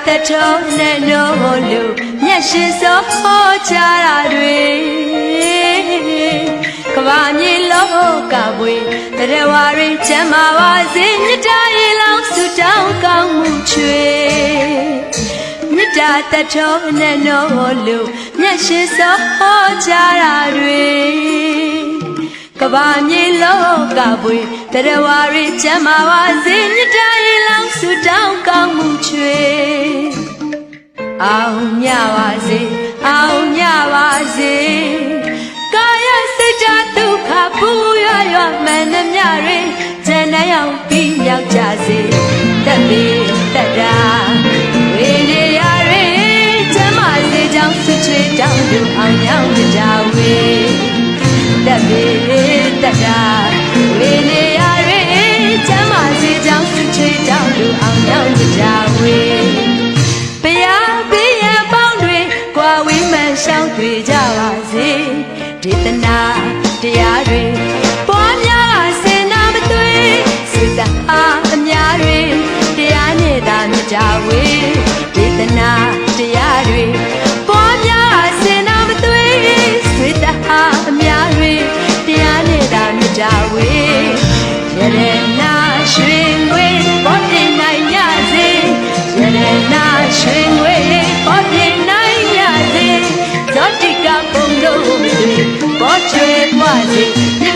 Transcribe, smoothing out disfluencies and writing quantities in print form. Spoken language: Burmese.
တထုံးနဲ့နိုးလို့မျက်ရှိစောချတာတွေကဘာမြေလောကပွေတရားဝရင်းချမ်းသာပါစေမြတ်တာရေလောင်းဆုတောင်းကောင်းမှုချွေမြတ်တာတထုံးနဲ့နိုးလို့မျက်ရှိစောချတာတွေကဘာမြေလောကပွေတရားဝရင်းချမ်းသာပါစေမြတ်တာရေလောင်းဆုတောင်းကောင်းမှုချွေအောင်ညပါစေအောင်ညပါစေကာယစိတ်ဓာတ်ဒုက္ခပူရွရွမှန်နှမြတွေဉာဏ်နဲ့အောင်ပြီးရောက်ကြစေတက်ပြီးတက်တာဝေနေရတွေချမ်းသာစေကြောင်းဆွချွေတောင်းသူအောင်ရောက်ကြဝေတက်ပြီးတက်တာဝေနေရတွေချမ်းသာစေကြောင်းဆွချွေတောင်းသူအောင်ရောက်ကြဝေရှောင်းတွေ့ကြပါစေဒေသနာတရားတွေပွားများစေနာမသွေစေတအားအများတွေတရားနဲ့သာမြကြဝေဒေသနာတရားတွေပွားများစေနာမသွေစေတအားအများတွေတရားနဲ့သာမြကြဝေရတနာရွှေငွေပေါ်တင်နိုင်ရစေရတနာရွှေငွေပေါ်တင်နိုင်ရစေဇောတိကဘုံတို့တွေပေါ်ချွေပွားစေ